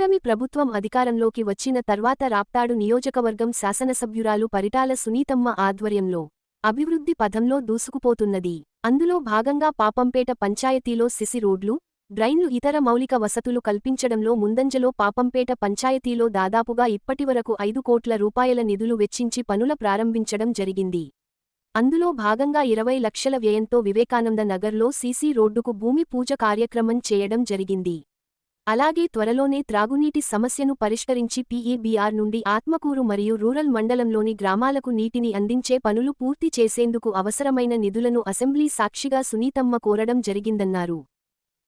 కూటమి ప్రభుత్వం అధికారంలోకి వచ్చిన తర్వాత రాప్తాడు నియోజకవర్గం శాసనసభ్యురాలు పరిటాల సునీతమ్మ ఆధ్వర్యంలో అభివృద్ధి పథంలో దూసుకుపోతున్నది. అందులో భాగంగా పాపంపేట పంచాయతీలో సిసి రోడ్లు, డ్రైన్లు ఇతర మౌలిక వసతులు కల్పించడంలో ముందంజలో పాపంపేట పంచాయతీలో దాదాపుగా ఇప్పటివరకు 5 కోట్ల రూపాయల నిధులు వెచ్చించి పనుల ప్రారంభించడం జరిగింది. అందులో భాగంగా 20 లక్షల వ్యయంతో వివేకానంద నగర్లో సీసీ రోడ్డుకు భూమి పూజ కార్యక్రమం చేయడం జరిగింది. అలాగే త్వరలోనే త్రాగునీటి సమస్యను పరిష్కరించి పీఏబీఆర్ నుండి ఆత్మకూరు మరియు రూరల్ మండలంలోని గ్రామాలకు నీటిని అందించే పనులు పూర్తి చేసేందుకు అవసరమైన నిధులను అసెంబ్లీ సాక్షిగా సునీతమ్మ కోరడం జరిగిందన్నారు.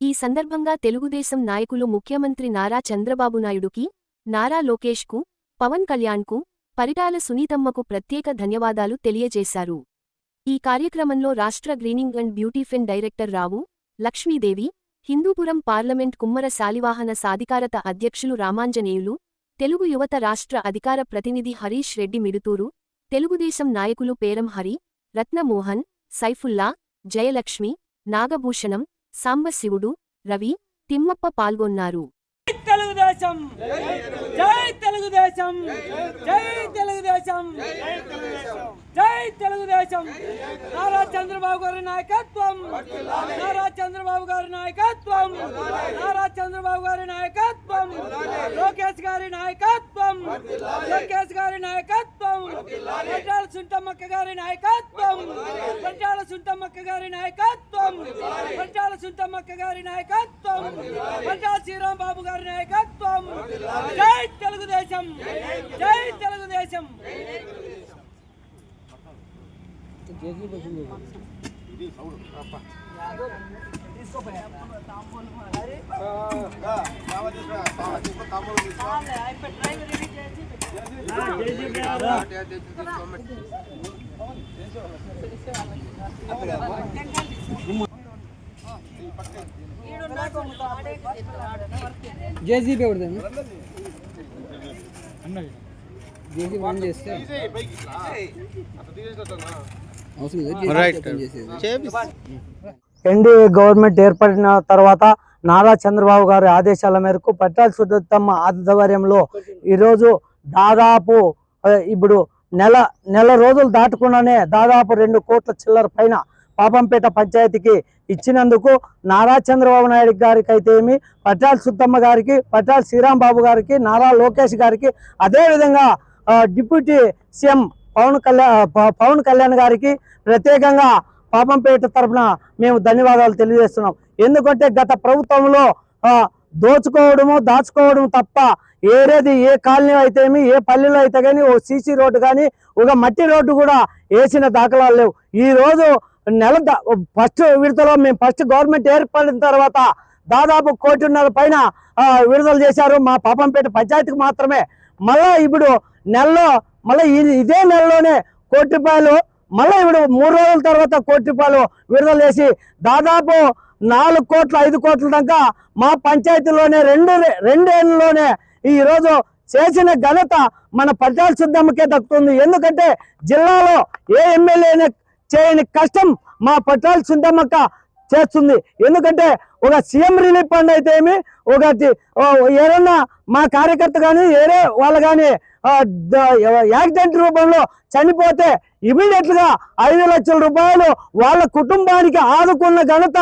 ఈ సందర్భంగా తెలుగుదేశం నాయకులు ముఖ్యమంత్రి నారా చంద్రబాబు నాయుడుకి, నారా లోకేష్కు, పవన్ కళ్యాణ్కు, పరిటాల సునీతమ్మకు ప్రత్యేక ధన్యవాదాలు తెలియజేశారు. ఈ కార్యక్రమంలో రాష్ట్ర greening and beautification director Rao Lakshmidevi, Hindupuram parliament Kummara Shalivahana సాధికారత అధ్యక్షులు రామాంజనేయులు, తెలుగు యువత రాష్ట్ర అధికార ప్రతినిధి హరీష్ రెడ్డి మిడుతూరు, తెలుగుదేశం నాయకులు పేరం హరి, రత్నమోహన్, సైఫుల్లా, జయలక్ష్మి, నాగభూషణం, సాంబశివుడు, రవి, తిమ్మప్ప పాల్గొన్నారు. తెలుగుదేశం జై తెలుగుదేశం జై తెలుగుదేశం జై తెలుగుదేశం నారా చంద్రబాబు గారి నాయకత్వం నారా చంద్రబాబు గారి నాయకత్వం నారా చంద్రబాబు గారి నాయకత్వం లోకేష్ గారి నాయకత్వం లోకేష్ గారి నాయకత్వం పరిటాల సునీతమ్మక్క గారి నాయకత్వం పరిటాల సునీతమ్మక్క గారి నాయకత్వం పరిటాల సునీతమ్మక్క గారి నాయకత్వం పరిటాల శ్రీరామ్ బాబు గారి నాయకత్వం జై తెలుగుదేశం జై తెలుగుదేశం. జేసీబీ ఎవరిదండి? జేసీబీ ఆన్ చేస్తే ఎన్డీఏ గవర్నమెంట్ ఏర్పడిన తర్వాత నారా చంద్రబాబు గారి ఆదేశాల మేరకు పరిటాల సునీతమ్మ ఆధ్వర్యంలో ఈరోజు దాదాపు ఇప్పుడు నెల రోజులు దాటకుండానే దాదాపు 2 కోట్ల చిల్లర పైన పాపంపేట పంచాయతీకి ఇచ్చినందుకు నారా చంద్రబాబు నాయుడు గారికి అయితే ఏమి, పరిటాల సునీతమ్మ గారికి, పరిటాల శ్రీరామ్ బాబు గారికి, నారా లోకేష్ గారికి, అదేవిధంగా డిప్యూటీ సీఎం పవన్ కళ్యాణ్ గారికి ప్రత్యేకంగా పాపంపేట తరఫున మేము ధన్యవాదాలు తెలియజేస్తున్నాం. ఎందుకంటే గత ప్రభుత్వంలో దాచుకోవడము తప్ప ఏరేది ఏ కాలనీ అయితేమి, ఏ పల్లెలో అయితే కానీ ఓ సీసీ రోడ్డు కానీ ఒక మట్టి రోడ్డు కూడా వేసిన దాఖలాలు లేవు. ఈరోజు ఫస్ట్ విడతలో మేము ఫస్ట్ గవర్నమెంట్ ఏర్పడిన తర్వాత దాదాపు 1.5 కోటి పైన విడుదల చేశారు మా పాపంపేట పంచాయతీకి మాత్రమే. మళ్ళా ఇప్పుడు ఇదే నెలలోనే 1 కోటి రూపాయలు, మళ్ళీ ఇప్పుడు 3 రోజుల తర్వాత 1 కోటి రూపాయలు విడుదల చేసి దాదాపు 4 కోట్ల 5 కోట్ల దాకా మా పంచాయతీలోనే రెండేళ్లలోనే ఈరోజు చేసిన ఘనత మన పరిటాల సునీతమ్మకే దక్కుతుంది. ఎందుకంటే జిల్లాలో ఏ ఎమ్మెల్యేనే చేయని కష్టం మా పరిటాల సునీతమ్మక్క చేస్తుంది. ఎందుకంటే ఒక సీఎం రిలీఫ్ ఫండ్ అయితే ఏమి, ఒకటి ఏదన్నా మా కార్యకర్త కానీ వేరే వాళ్ళు కానీ యాక్సిడెంట్ రూపంలో చనిపోతే ఇమీడియట్ గా 5 లక్షల రూపాయలు వాళ్ళ కుటుంబానికి ఆదుకున్న ఘనత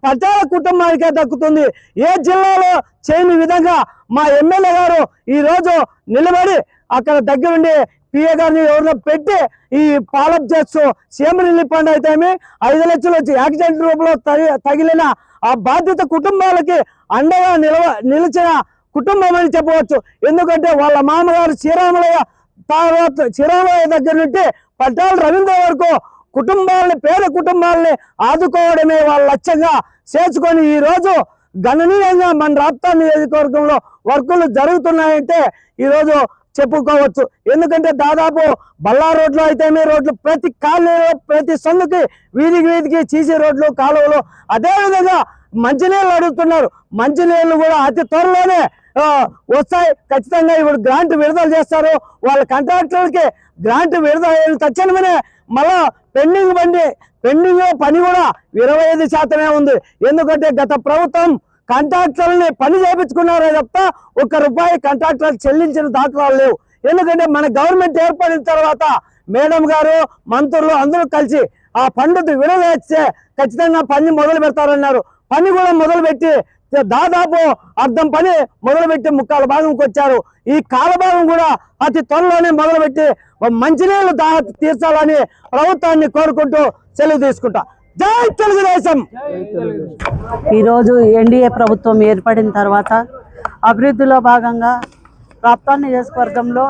పరిటాల కుటుంబానికే దక్కుతుంది. ఏ జిల్లాలో చేయని విధంగా మా ఎమ్మెల్యే గారు ఈరోజు నిలబడి అక్కడ దగ్గరుండి పిఏ గారిని ఎవరినో పెట్టి ఈ ఫాలోఅప్ చేస్తూ సీఎం రిలీఫ్ ఫండ్ అయితే 5 లక్షలు వచ్చి యాక్సిడెంట్ రూపంలో తగిలిన ఆ బాధిత కుటుంబాలకి అండగా నిలిచిన కుటుంబం అని చెప్పవచ్చు. ఎందుకంటే వాళ్ళ మామగారు శ్రీరామయ్య దగ్గర నుండి పరిటాల రవీంద్ర వరకు పేద కుటుంబాలని ఆదుకోవడమే వాళ్ళ లక్ష్యంగా చేసుకొని ఈరోజు గణనీయంగా మన రాప్తాడు నియోజకవర్గంలో వర్కులు జరుగుతున్నాయంటే ఈరోజు చెప్పుకోవచ్చు. ఎందుకంటే దాదాపు బల్లా రోడ్లు అయితే రోడ్లు ప్రతి కాలనీలో ప్రతి సందుకి వీధికి సీసీ రోడ్లు, కాలువలు, అదేవిధంగా మంచినీళ్ళు అడుగుతున్నారు. మంచినీళ్ళు కూడా అతి త్వరలోనే వస్తాయి. ఖచ్చితంగా ఇప్పుడు గ్రాంట్ విడుదల చేస్తారు. వాళ్ళ కాంట్రాక్టర్లకి గ్రాంట్ విడుదల తక్షణమే మళ్ళా పెండింగ్ పని కూడా 25% ఉంది. ఎందుకంటే గత ప్రభుత్వం కాంట్రాక్టర్ని పని చేయించుకున్నారే తప్ప ₹1 కాంట్రాక్టర్ చెల్లించిన దాఖలాలు లేవు. ఎందుకంటే మన గవర్నమెంట్ ఏర్పడిన తర్వాత మేడం గారు మంత్రులు అందరూ కలిసి ఆ ఫండ్ విడుదల చేస్తే ఖచ్చితంగా పని మొదలు పెడతారన్నారు. పని కూడా మొదలుపెట్టి దాదాపు అర్ధం పని మొదలుపెట్టి 3/4 భాగంకి వచ్చారు. ఈ కాలభాగం కూడా అతి త్వరలోనే మొదలుపెట్టి మంచినీళ్ళు తీర్చాలని ప్రభుత్వాన్ని కోరుకుంటూ సెలవు తీసుకుంటా. జై తెలుగుదేశం. ఈరోజు ఎన్డీఏ ప్రభుత్వం ఏర్పడిన తర్వాత అభివృద్ధిలో భాగంగా రాప్తాడు నియోజకవర్గంలో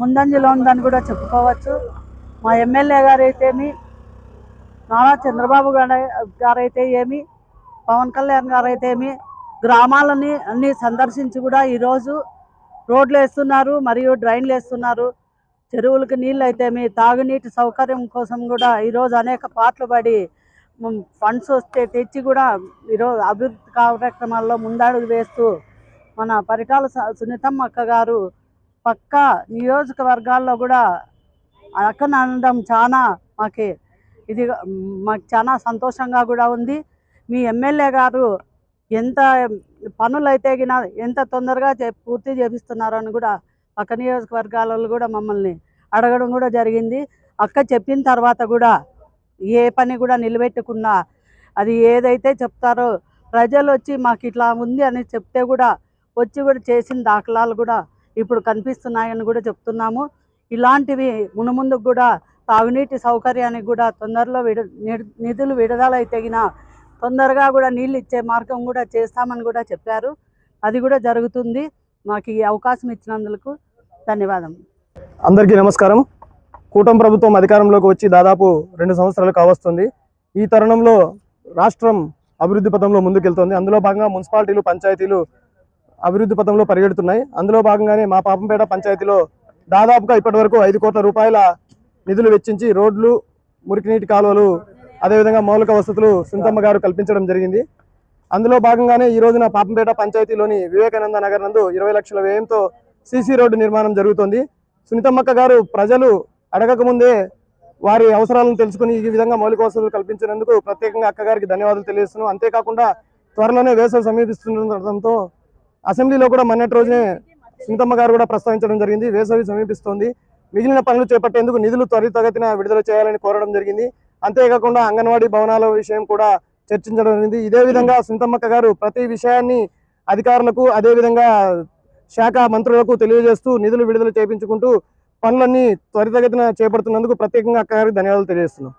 ముందంజలో ఉందని కూడా చెప్పుకోవచ్చు. మా ఎమ్మెల్యే గారైతేమి, నారా చంద్రబాబు గారైతే ఏమి, పవన్ కళ్యాణ్ గారైతేమి గ్రామాలని అన్నీ సందర్శించి కూడా ఈరోజు రోడ్లు వేస్తున్నారు, మరియు డ్రైన్లు వేస్తున్నారు. చెరువులకు నీళ్ళు అయితేమి, తాగునీటి సౌకర్యం కోసం కూడా ఈరోజు అనేక పాటలు పడి ఫండ్స్ వస్తే తెచ్చి కూడా ఈరోజు అభివృద్ధి కార్యక్రమాల్లో ముందడుగు వేస్తూ మన పరిటాల సునీతమ్మ అక్క గారు పక్క నియోజకవర్గాల్లో కూడా అక్కన అనడం చాలా మాకు చాలా సంతోషంగా కూడా ఉంది. మీ ఎమ్మెల్యే గారు ఎంత పనులు అయితే ఎంత తొందరగా పూర్తి చేపిస్తున్నారని కూడా పక్క నియోజకవర్గాలలో కూడా మమ్మల్ని అడగడం కూడా జరిగింది. అక్క చెప్పిన తర్వాత కూడా ఏ పని కూడా నిలబెట్టకుండా అది ఏదైతే చెప్తారో ప్రజలు వచ్చి మాకు ఇట్లా ఉంది అని చెప్తే కూడా వచ్చి కూడా చేసిన దాఖలాలు కూడా ఇప్పుడు కనిపిస్తున్నాయని కూడా చెప్తున్నాము. ఇలాంటివి మునుముందుకు కూడా తాగునీటి సౌకర్యానికి కూడా తొందరలో నిధులు విడుదల తగిన తొందరగా కూడా నీళ్ళు ఇచ్చే మార్గం కూడా చేస్తామని కూడా చెప్పారు. అది కూడా జరుగుతుంది. మాకు ఈ అవకాశం ఇచ్చినందుకు ధన్యవాదం. అందరికీ నమస్కారం. కూటమి ప్రభుత్వం అధికారంలోకి వచ్చి దాదాపు 2 సంవత్సరాలు కావస్తుంది. ఈ తరుణంలో రాష్ట్రం అభివృద్ధి పథంలో ముందుకెళ్తోంది. అందులో భాగంగా మున్సిపాలిటీలు, పంచాయతీలు అభివృద్ధి పథంలో పరిగెడుతున్నాయి. అందులో భాగంగానే మా పాపంపేట పంచాయతీలో దాదాపుగా ఇప్పటివరకు ₹5 కోట్ల నిధులు వెచ్చించి రోడ్లు, మురికినీటి కాలువలు, అదేవిధంగా మౌలిక వసతులు సునీతమ్మ గారు కల్పించడం జరిగింది. అందులో భాగంగానే ఈ రోజున పాపంపేట పంచాయతీలోని వివేకానంద నగర్ నందు 20 లక్షల వ్యయంతో సీసీ రోడ్డు నిర్మాణం జరుగుతోంది. సునీతమ్మక్క గారు ప్రజలు అడగకముందే వారి అవసరాలను తెలుసుకుని ఈ విధంగా మౌలిక వసతులు కల్పించినందుకు ప్రత్యేకంగా అక్కగారికి ధన్యవాదాలు తెలియజేస్తున్నాం. అంతేకాకుండా త్వరలోనే వేసవి సమీపిస్తుండటంతో అసెంబ్లీలో కూడా మొన్నటి రోజునే సునీతమ్మ గారు కూడా ప్రస్తావించడం జరిగింది. వేసవి సమీపిస్తోంది, మిగిలిన పనులు చేపట్టేందుకు నిధులు త్వరితగతిన విడుదల చేయాలని కోరడం జరిగింది. అంతేకాకుండా అంగన్వాడీ భవనాల విషయం కూడా చర్చించడం జరిగింది. ఇదే విధంగా సునీతమ్మక్క గారు ప్రతి విషయాన్ని అధికారులకు, అదేవిధంగా శాఖ మంత్రులకు తెలియజేస్తూ నిధులు విడుదల చేయించుకుంటూ పనులన్నీ త్వరితగతిన చేపడుతున్నందుకు ప్రత్యేకంగా అక్కగారికి ధన్యవాదాలు తెలియజేస్తున్నాం.